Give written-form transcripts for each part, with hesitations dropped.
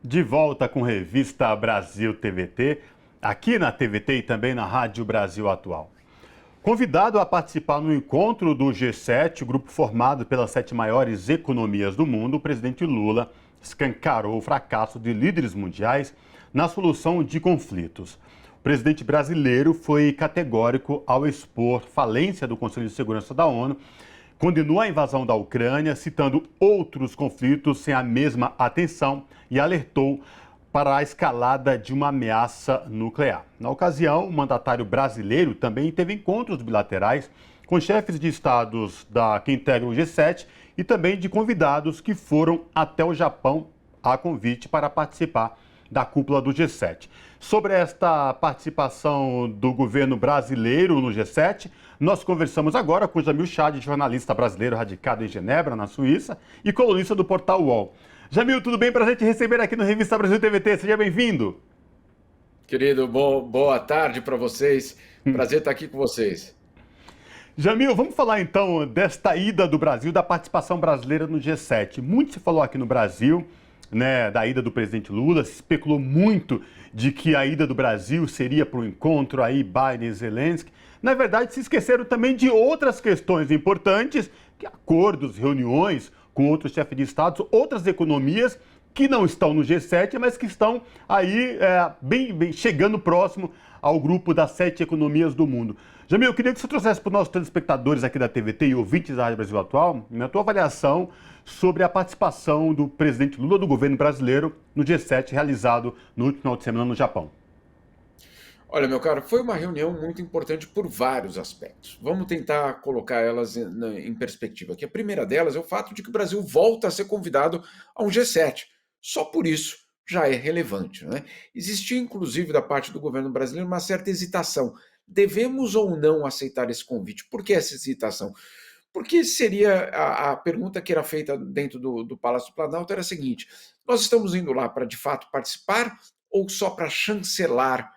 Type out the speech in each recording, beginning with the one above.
De volta com Revista Brasil TVT, aqui na TVT e também na Rádio Brasil Atual. Convidado a participar no encontro do G7, grupo formado pelas 7 maiores economias do mundo, o presidente Lula escancarou o fracasso de líderes mundiais na solução de conflitos. O presidente brasileiro foi categórico ao expor falência do Conselho de Segurança da ONU, condenou a invasão da Ucrânia, citando outros conflitos sem a mesma atenção e alertou para a escalada de uma ameaça nuclear. Na ocasião, o mandatário brasileiro também teve encontros bilaterais com chefes de estados que integram o G7 e também de convidados que foram até o Japão a convite para participar da cúpula do G7. Sobre esta participação do governo brasileiro no G7, nós conversamos agora com Jamil Chad, jornalista brasileiro radicado em Genebra, na Suíça, e colunista do portal UOL. Jamil, tudo bem? Prazer te receber aqui no Revista Brasil TVT. Seja bem-vindo. Querido, boa tarde para vocês. Prazer estar aqui com vocês. Jamil, vamos falar então desta ida do Brasil, da participação brasileira no G7. Muito se falou aqui no Brasil, né, da ida do presidente Lula, se especulou muito de que a ida do Brasil seria para o encontro aí Biden e Zelensky. Na verdade, se esqueceram também de outras questões importantes, que acordos, reuniões com outros chefes de Estado, outras economias que não estão no G7, mas que estão aí bem chegando próximo ao grupo das 7 economias do mundo. Jamil, eu queria que você trouxesse para os nossos telespectadores aqui da TVT e ouvintes da Rádio Brasil Atual, na tua avaliação sobre a participação do presidente Lula do governo brasileiro no G7 realizado no último final de semana no Japão. Olha, meu caro, foi uma reunião muito importante por vários aspectos. Vamos tentar colocar elas em perspectiva. Que a primeira delas é o fato de que o Brasil volta a ser convidado a um G7. Só por isso já é relevante, né? Existia, inclusive, da parte do governo brasileiro uma certa hesitação. Devemos ou não aceitar esse convite? Por que essa hesitação? Porque seria a pergunta que era feita dentro do Palácio do Planalto era a seguinte: nós estamos indo lá para de fato participar ou só para chancelar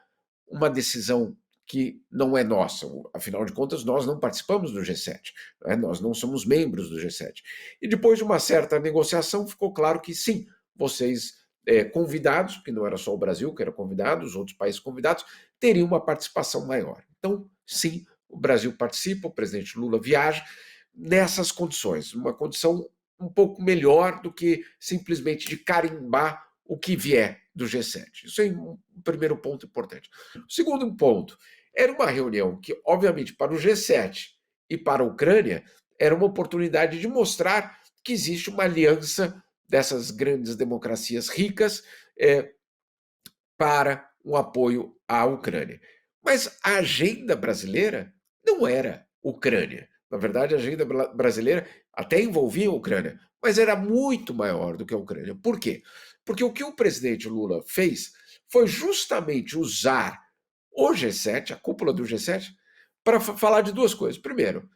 uma decisão que não é nossa? Afinal de contas, nós não participamos do G7, né? Nós não somos membros do G7. E depois de uma certa negociação, ficou claro que sim, vocês convidados, porque não era só o Brasil que era convidado, os outros países convidados, teriam uma participação maior. Então, sim, o Brasil participa, o presidente Lula viaja nessas condições, uma condição um pouco melhor do que simplesmente de carimbar o que vier do G7. Isso é um primeiro ponto importante. O segundo ponto, era uma reunião que, obviamente, para o G7 e para a Ucrânia, era uma oportunidade de mostrar que existe uma aliança dessas grandes democracias ricas para um apoio à Ucrânia. Mas a agenda brasileira não era Ucrânia. Na verdade, a agenda brasileira até envolvia a Ucrânia, mas era muito maior do que a Ucrânia. Por quê? Porque o que o presidente Lula fez foi justamente usar o G7, a cúpula do G7, para falar de duas coisas. Primeiro,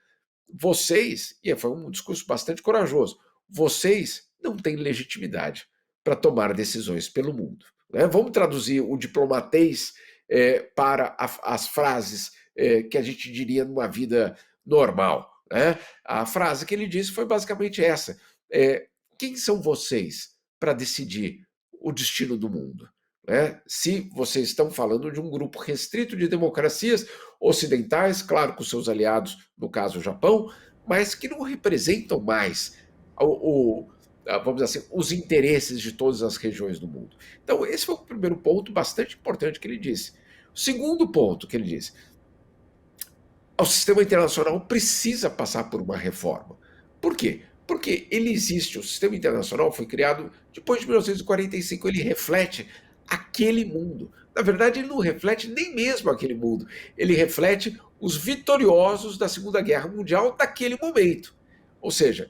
vocês, e foi um discurso bastante corajoso, vocês não têm legitimidade para tomar decisões pelo mundo, né? Vamos traduzir o diplomatês para as frases que a gente diria numa vida normal, né? A frase que ele disse foi basicamente essa: quem são vocês para decidir o destino do mundo? Né? Se vocês estão falando de um grupo restrito de democracias ocidentais, claro, com seus aliados, no caso o Japão, mas que não representam mais vamos dizer assim, os interesses de todas as regiões do mundo. Então, esse foi o primeiro ponto bastante importante que ele disse. O segundo ponto que ele disse: o sistema internacional precisa passar por uma reforma. Por quê? Porque ele existe, o sistema internacional foi criado depois de 1945, ele reflete aquele mundo. Na verdade, ele não reflete nem mesmo aquele mundo, ele reflete os vitoriosos da Segunda Guerra Mundial daquele momento. Ou seja,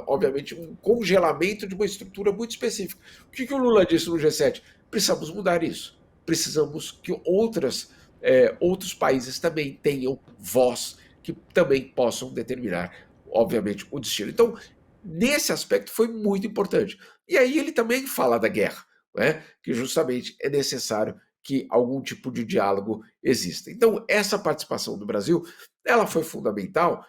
obviamente um congelamento de uma estrutura muito específica. O que o Lula disse no G7? Precisamos mudar isso. Precisamos que outros países também tenham voz, que também possam determinar, obviamente, o destino. Então, nesse aspecto foi muito importante. E aí ele também fala da guerra, né? Que justamente é necessário que algum tipo de diálogo exista. Então, essa participação do Brasil, ela foi fundamental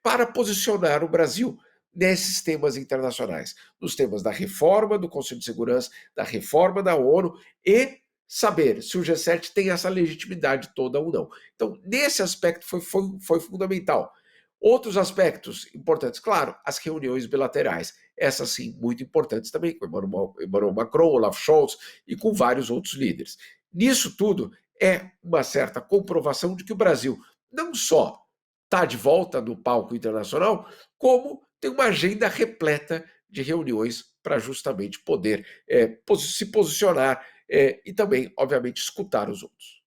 para posicionar o Brasil nesses temas internacionais, nos temas da reforma do Conselho de Segurança, da reforma da ONU e saber se o G7 tem essa legitimidade toda ou não. Então, nesse aspecto foi fundamental. Outros aspectos importantes, claro, as reuniões bilaterais, essas sim, muito importantes também, com Emmanuel Macron, Olaf Scholz e com vários outros líderes. Nisso tudo, é uma certa comprovação de que o Brasil não só está de volta no palco internacional, como tem uma agenda repleta de reuniões para justamente poder se posicionar e também, obviamente, escutar os outros.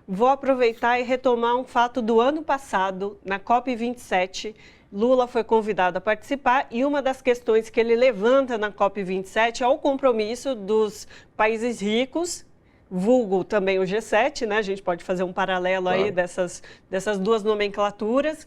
Vou aproveitar e retomar um fato do ano passado, na COP27. Lula foi convidado a participar e uma das questões que ele levanta na COP27 é o compromisso dos países ricos, vulgo também o G7, né? A gente pode fazer um paralelo aí dessas duas nomenclaturas.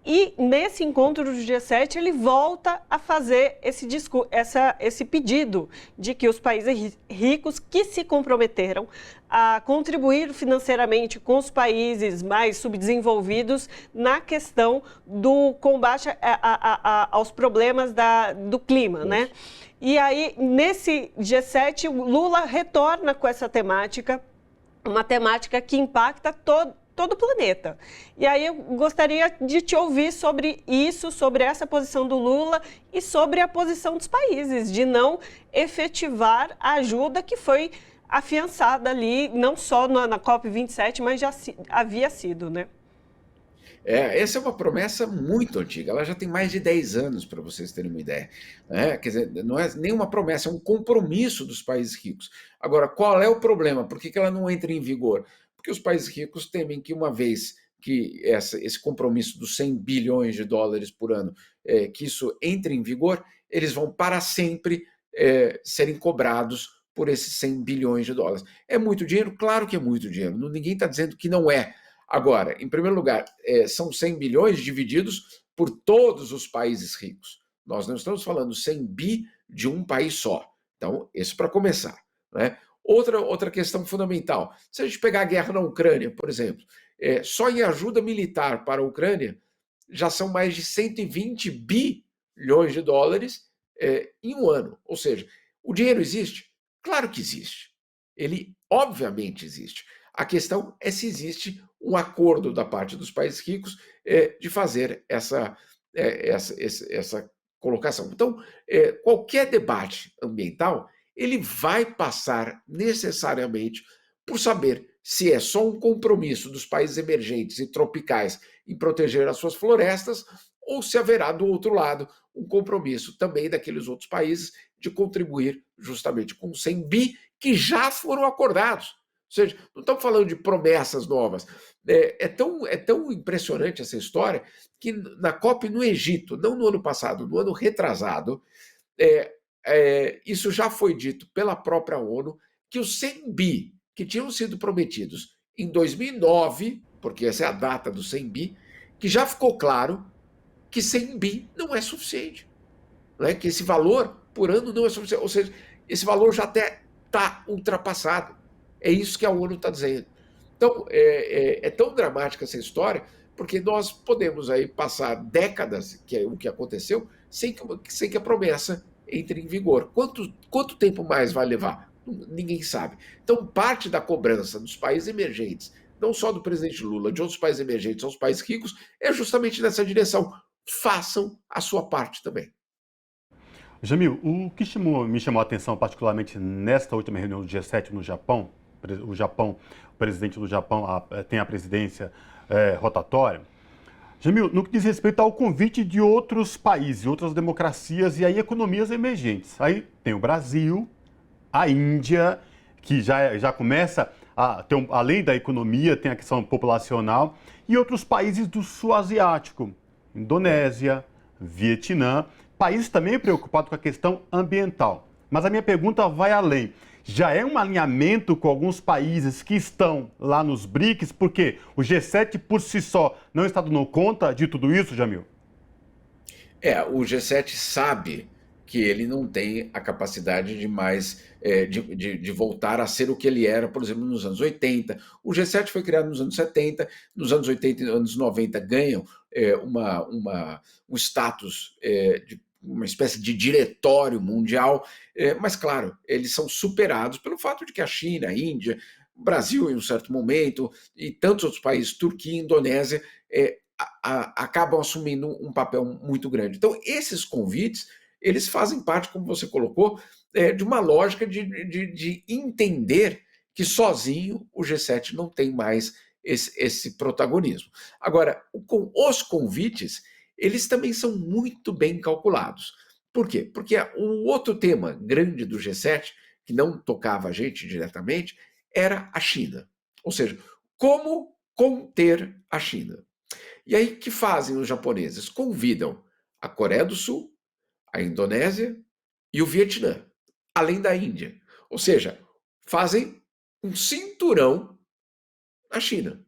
E nesse encontro do G7, ele volta a fazer esse pedido de que os países ricos que se comprometeram a contribuir financeiramente com os países mais subdesenvolvidos na questão do combate aos problemas do clima, né? E aí, nesse G7, o Lula retorna com essa temática, uma temática que impacta todo o planeta. E aí eu gostaria de te ouvir sobre isso, sobre essa posição do Lula e sobre a posição dos países, de não efetivar a ajuda que foi afiançada ali, não só na COP27, mas já havia sido, né? Essa é uma promessa muito antiga, ela já tem mais de 10 anos, para vocês terem uma ideia. Né? Quer dizer, não é nenhuma promessa, é um compromisso dos países ricos. Agora, qual é o problema? Por que ela não entra em vigor? Porque os países ricos temem que, uma vez que esse compromisso dos 100 bilhões de dólares por ano, que isso entre em vigor, eles vão para sempre serem cobrados por esses 100 bilhões de dólares. É muito dinheiro? Claro que é muito dinheiro, ninguém está dizendo que não é. Agora, em primeiro lugar, são 100 bilhões divididos por todos os países ricos. Nós não estamos falando 100 bi de um país só. Então, isso para começar. Né? Outra questão fundamental. Se a gente pegar a guerra na Ucrânia, por exemplo, só em ajuda militar para a Ucrânia já são mais de 120 bilhões de dólares em um ano. Ou seja, o dinheiro existe? Claro que existe. Ele, obviamente, existe. A questão é se existe um acordo da parte dos países ricos de fazer essa colocação. Então, qualquer debate ambiental, ele vai passar necessariamente por saber se é só um compromisso dos países emergentes e tropicais em proteger as suas florestas, ou se haverá do outro lado um compromisso também daqueles outros países de contribuir justamente com 100 bi que já foram acordados. Ou seja, não estamos falando de promessas novas. É tão impressionante essa história que na COP no Egito, não no ano passado, no ano retrasado, isso já foi dito pela própria ONU, que os 100 bi que tinham sido prometidos em 2009, porque essa é a data do 100 bi, que já ficou claro que 100 bi não é suficiente. Né? Que esse valor por ano não é suficiente. Ou seja, esse valor já até está ultrapassado. É isso que a ONU está dizendo. Então, é tão dramática essa história, porque nós podemos aí passar décadas, que é o que aconteceu, sem que a promessa entre em vigor. Quanto tempo mais vai levar? Ninguém sabe. Então, parte da cobrança dos países emergentes, não só do presidente Lula, de outros países emergentes aos países ricos, é justamente nessa direção. Façam a sua parte também. Jamil, o que me chamou a atenção particularmente nesta última reunião do G7 no Japão, o presidente do Japão tem a presidência rotatória. Jamil, no que diz respeito ao convite de outros países, outras democracias e aí economias emergentes. Aí tem o Brasil, a Índia, que já começa a ter, além da economia, tem a questão populacional, e outros países do sul asiático, Indonésia, Vietnã, países também preocupados com a questão ambiental. Mas a minha pergunta vai além. Já é um alinhamento com alguns países que estão lá nos BRICS, porque o G7 por si só não está dando conta de tudo isso, Jamil? O G7 sabe que ele não tem a capacidade de mais de voltar a ser o que ele era, por exemplo, nos anos 80. O G7 foi criado nos anos 70, nos anos 80 e anos 90 ganham um status de uma espécie de diretório mundial, mas, claro, eles são superados pelo fato de que a China, a Índia, o Brasil, em um certo momento, e tantos outros países, Turquia, Indonésia, acabam assumindo um papel muito grande. Então, esses convites, eles fazem parte, como você colocou, de uma lógica de entender que sozinho o G7 não tem mais esse protagonismo. Agora, os convites, eles também são muito bem calculados. Por quê? Porque o outro tema grande do G7, que não tocava a gente diretamente, era a China. Ou seja, como conter a China. E aí, o que fazem os japoneses? Convidam a Coreia do Sul, a Indonésia e o Vietnã, além da Índia. Ou seja, fazem um cinturão na China,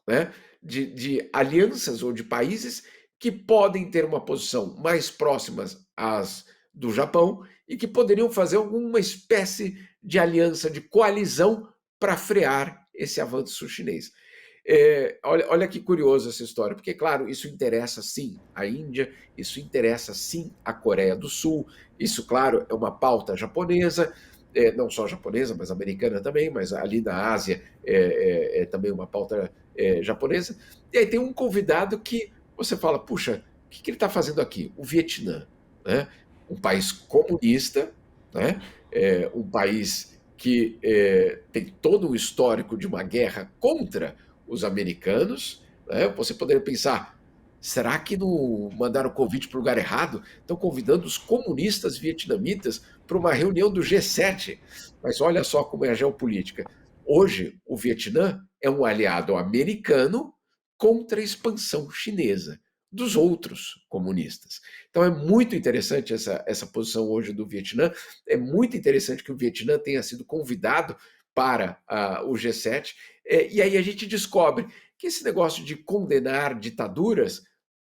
né? De alianças ou de países que podem ter uma posição mais próximas às do Japão e que poderiam fazer alguma espécie de aliança, de coalizão para frear esse avanço chinês. Olha que curioso essa história, porque, claro, isso interessa sim a Índia, isso interessa sim a Coreia do Sul, isso, claro, é uma pauta japonesa, não só japonesa, mas americana também, mas ali na Ásia é também uma pauta japonesa. E aí tem um convidado que você fala, puxa, o que ele está fazendo aqui? O Vietnã, né? Um país comunista, né? Um país que tem todo o histórico de uma guerra contra os americanos, né? Você poderia pensar, será que não mandaram convite para o lugar errado? Estão convidando os comunistas vietnamitas para uma reunião do G7. Mas olha só como é a geopolítica. Hoje, o Vietnã é um aliado americano contra a expansão chinesa dos outros comunistas. Então é muito interessante essa posição hoje do Vietnã, é muito interessante que o Vietnã tenha sido convidado para o G7, e aí a gente descobre que esse negócio de condenar ditaduras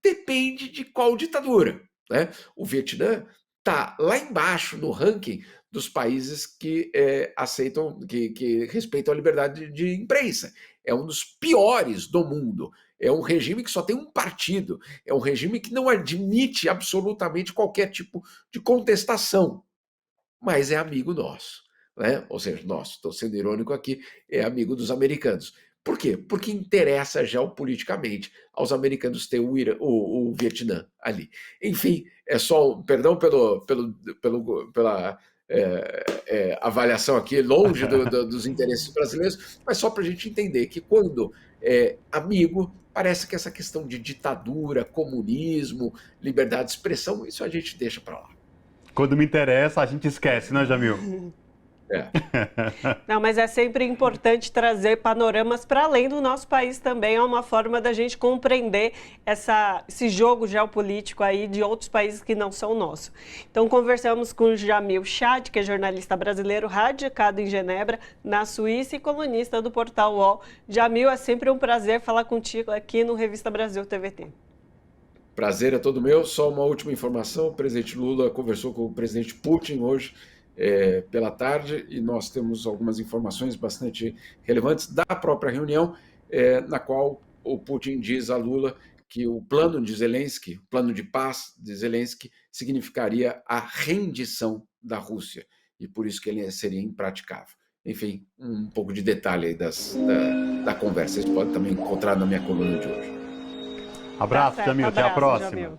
depende de qual ditadura, né? O Vietnã está lá embaixo no ranking dos países que aceitam, que respeitam a liberdade de imprensa. É um dos piores do mundo. É um regime que só tem um partido. É um regime que não admite absolutamente qualquer tipo de contestação, mas é amigo nosso, né? Ou seja, nosso, estou sendo irônico aqui, é amigo dos americanos. Por quê? Porque interessa geopoliticamente aos americanos ter o Vietnã ali. Enfim, é só, perdão pela avaliação aqui, longe dos interesses brasileiros, mas só para a gente entender que quando amigo, parece que essa questão de ditadura, comunismo, liberdade de expressão, isso a gente deixa para lá. Quando me interessa, a gente esquece, né, Jamil? Não, mas é sempre importante trazer panoramas para além do nosso país também, é uma forma da gente compreender esse jogo geopolítico aí de outros países que não são nossos. Então conversamos com o Jamil Chad, que é jornalista brasileiro radicado em Genebra, na Suíça e colunista do portal UOL. Jamil, é sempre um prazer falar contigo aqui no Revista Brasil TVT. Prazer é todo meu. Só uma última informação, o presidente Lula conversou com o presidente Putin hoje pela tarde e nós temos algumas informações bastante relevantes da própria reunião, na qual o Putin diz a Lula que o plano de Zelensky, o plano de paz de Zelensky, significaria a rendição da Rússia e por isso que ele seria impraticável. Enfim, um pouco de detalhe aí da conversa. Vocês podem também encontrar na minha coluna de hoje. Abraço, Jamil. Até a próxima. Jamil.